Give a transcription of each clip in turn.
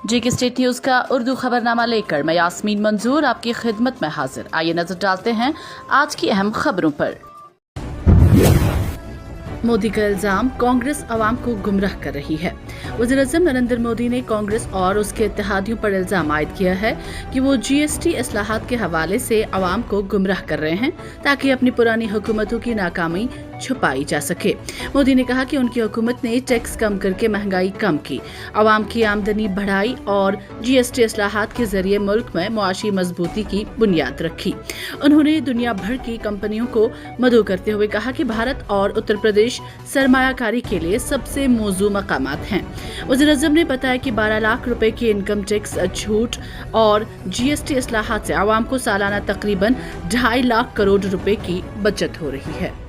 जी के state news का उर्दू खबरनामा लेकर मैं यास्मीन मंजूर आपकी खिदमत में हाजिर। आइए नजर डालते हैं आज की अहम खबरों पर। मोदी का इल्जाम कांग्रेस अवाम को गुमराह कर रही है। वज़ीर-ए-आज़म नरेंद्र मोदी ने कांग्रेस और उसके इत्तेहादियों पर इल्जाम आयद किया है कि वो जीएसटी इस्लाहात के हवाले से अवाम को गुमराह कर रहे हैं ताकि अपनी पुरानी हुकूमतों की नाकामी छुपाई जा सके। मोदी ने कहा कि उनकी हुकूमत ने टैक्स कम करके महंगाई कम की, अवाम की आमदनी बढ़ाई और जीएसटी इस्लाहात के जरिए मुल्क में मुआशी मजबूती की बुनियाद रखी। उन्होंने दुनिया भर की कंपनियों को मदऊ करते हुए कहा कि भारत और उत्तर प्रदेश सरमायाकारी के लिए सबसे मौजू मकामात हैं। वज़ीर-ए-आज़म ने बताया कि 12 लाख रुपए की इनकम टैक्स छूट और जीएसटी इस्लाहात से आवाम को सालाना तकरीबन 2.5 लाख करोड़ रुपए की बचत हो रही है।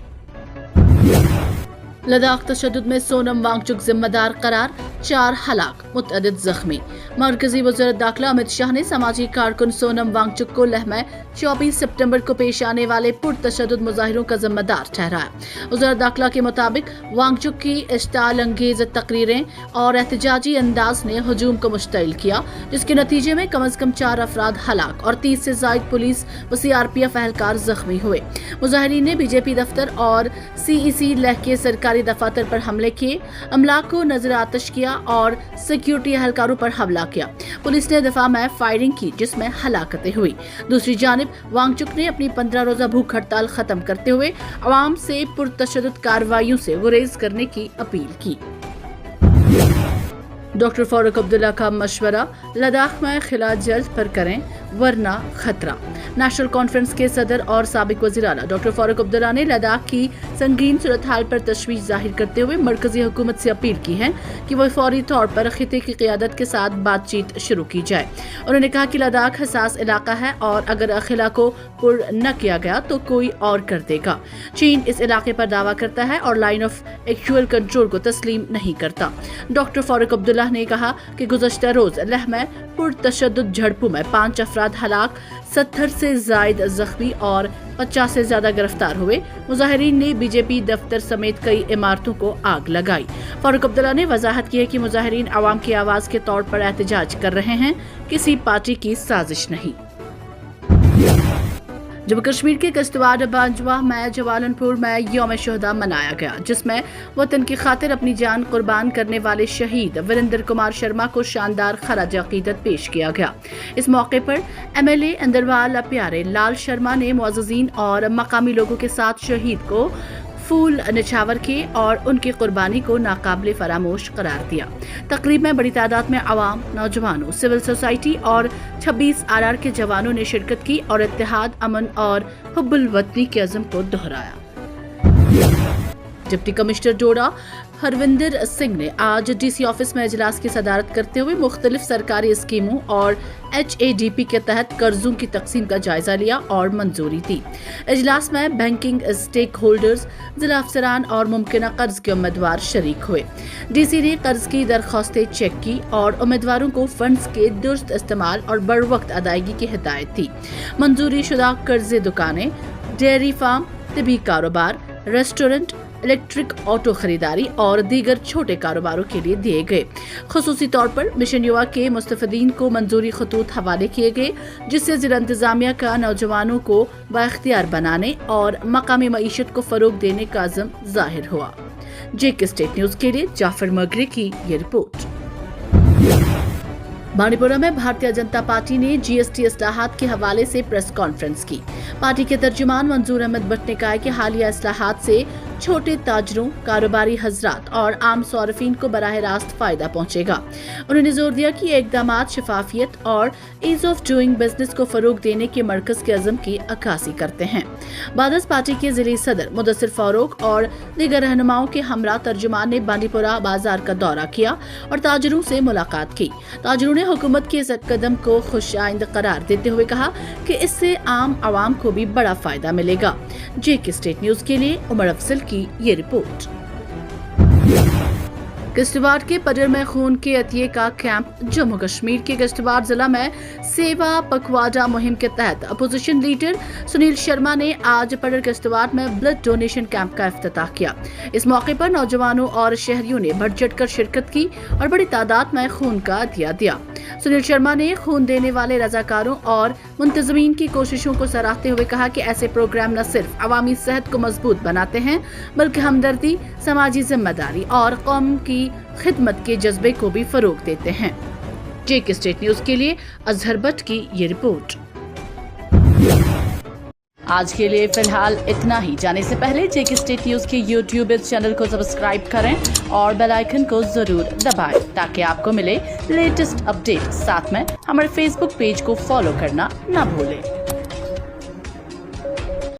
लद्दाख तशद्दुद में सोनम वांगचुक जिम्मेदार करार, 4 हलाक, मुतअद्दिद जख्मी। मरकजी वज़ीर दाखिला अमित शाह ने समाजी कारकुन सोनम वांगचुक को लेह में 24 सितंबर को पेश आने वाले पुरतशद्दुद मुजाहिरों का जिम्मेदार ठहराया। वज़ीर दाखिला के मुताबिक वांगचुक की इश्ताल अंगेज तकरीरें और एहतजाजी अंदाज ने हजूम को मुश्तइल किया, जिसके नतीजे में कम अज कम 4 अफराद हलाक और 30 से जायद पुलिस व सीआरपीएफ एहलकार जख्मी हुए। मुजाहिरीन ने बीजेपी दफ्तर और सीईसी लेह के सरकारी दफातर पर हमले किए, अमलाक को नजर आतश किया और सिक्योरिटी एहलकारों पर हमला किया। पुलिस ने दफा में फायरिंग की जिसमें हलाकतें हुई। दूसरी जानिब वांगचुक ने अपनी 15 रोजा भूख हड़ताल खत्म करते हुए अवाम से पुरतशद्दुद कार्रवाइयों से गुरेज करने की अपील की। डॉक्टर फारूक अब्दुल्ला का मशवरा, लद्दाख में खिला जल्द पर करें वरना खतरा। नेशनल कॉन्फ्रेंस के सदर और साबिक वज़ीर आला डॉक्टर फारूक अब्दुल्ला ने लद्दाख की संगीन सूरत हाल पर तशवीश जाहिर करते हुए मरकजी हुकूमत से अपील की है कि वह फौरी तौर पर खिते की क़ियादत के साथ बातचीत शुरू की जाए। उन्होंने कहा कि लद्दाख हसास इलाका है और अगर खिला को पुर न किया गया तो कोई और कर देगा। चीन इस इलाके पर दावा करता है और लाइन ऑफ एक्चुअल कंट्रोल को तस्लीम नहीं करता। डॉक्टर फारूक अब्दुल्ला ने कहा कि गुज़श्ता रोज लेह में पुरतशद्दुद झड़पों में 5 अफराद हलाक, 70 से जायद जख्मी और 50 से ज्यादा गिरफ्तार हुए। मुजाहिरीन ने बीजेपी दफ्तर समेत कई इमारतों को आग लगाई। फारूक अब्दुल्ला ने वजाहत की है कि मुजाहिरीन आवाम की आवाज के तौर पर एहतजाज कर रहे हैं, किसी पार्टी की साजिश नहीं। जम्मू कश्मीर के किश्तवाड़ बांजवा में जवालनपुर में यौम शोहदा मनाया गया, जिसमें वतन की खातिर अपनी जान कुर्बान करने वाले शहीद वीरेंद्र कुमार शर्मा को शानदार खराज अकीदत पेश किया गया। इस मौके पर एमएलए अंदरवाल प्यारे लाल शर्मा ने मुअज़्ज़िज़ीन और मकामी लोगों के साथ शहीद को फूल निछावर किए और उनकी कुर्बानी को नाकाबिले फरामोश करार दिया। तकरीब में बड़ी तादाद में आवाम, नौजवानों, सिविल सोसाइटी और 26 आरआर के जवानों ने शिरकत की और इत्तेहाद, अमन और हुब्बुल वतनी के अज़म को दोहराया। डिप्टी कमिश्नर डोडा हरविंदर सिंह ने आज डीसी ऑफिस में इजलास की सदारत करते हुए मुख्तलिफ सरकारी स्कीमों और HADP के तहत कर्जों की तकसीम का जायजा लिया और मंजूरी दी। इजलास में बैंकिंग स्टेक होल्डर्स, जिला अफसरान और मुमकिन कर्ज के उम्मीदवार शरीक हुए। डीसी ने कर्ज की दरख्वास्तें चेक की और उम्मीदवारों को फंड्स के दुरुस्त इस्तेमाल और बर वक्त अदायगी की हिदायत दी। मंजूरी शुदा कर्जे दुकानें, डेयरी फार्म, तिबी कारोबार, रेस्टोरेंट, इलेक्ट्रिक ऑटो खरीदारी और दीगर छोटे कारोबारों के लिए दिए गए। खुसूसी तौर पर मिशन युवा के मुस्तफीदीन को मंजूरी खतूत हवाले किए गए, जिससे जिला इंतजामिया का नौजवानों को बाइख्तियार बनाने और मकामी मईशत को फरोग देने का अज़म जाहिर हुआ। JK स्टेट न्यूज के लिए जाफर मगरे की ये रिपोर्ट। बांडीपुरा में भारतीय जनता पार्टी ने जीएसटी इस्लाहात के हवाले से प्रेस कॉन्फ्रेंस की। पार्टी के तर्जुमान मंजूर अहमद भट्ट ने कहा कि हालिया इस्लाहात से छोटे ताजरों, कारोबारी हजरात और आम सौरफीन को बराह रास्त फायदा पहुंचेगा। उन्होंने जोर दिया कि ये इकदामात शफाफियत और ईज ऑफ डूइंग बिजनेस को फरोग देने के मरकज के अज़म की अक्कासी करते हैं। बादस पार्टी के जिले सदर मुदस्सिर फारूक और दीगर रहनुमाओं के हमरा तर्जुमान ने बांडीपुरा बाजार का दौरा किया और ताजरों से मुलाकात की। ताजरों ने हुकूमत के इस कदम को खुशाइंद करार देते हुए कहा कि इससे आम आवाम को भी बड़ा फायदा मिलेगा। JK स्टेट न्यूज के लिए उमर अफजल की ये रिपोर्ट। किश्तवाड़ के पडर में खून के अतिये का कैंप। जम्मू कश्मीर के किश्तवाड़ जिला में सेवा पखवाड़ा मुहिम के तहत अपोजिशन लीडर सुनील शर्मा ने आज पडर किश्तवाड़ में ब्लड डोनेशन कैंप का इफ्तिताह किया। इस मौके पर नौजवानों और शहरियों ने बढ़ चढ़ कर शिरकत की और बड़ी तादाद में खून का अतिया दिया। सुनील शर्मा ने खून देने वाले रजाकारों और मुंतजमीन की कोशिशों को सराहते हुए कहा कि ऐसे प्रोग्राम न सिर्फ अवामी सेहत को मजबूत बनाते हैं बल्कि हमदर्दी, समाजी जिम्मेदारी और कौम की खिदमत के जज्बे को भी फरोग देते हैं। जेके स्टेट न्यूज के लिए अजहर भट्ट की ये रिपोर्ट। आज के लिए फिलहाल इतना ही। जाने से पहले जेके स्टेट न्यूज के यूट्यूब इस चैनल को सब्सक्राइब करें और बेल आइकन को जरूर दबाएं ताकि आपको मिले लेटेस्ट अपडेट। साथ में हमारे फेसबुक पेज को फॉलो करना न भूलें।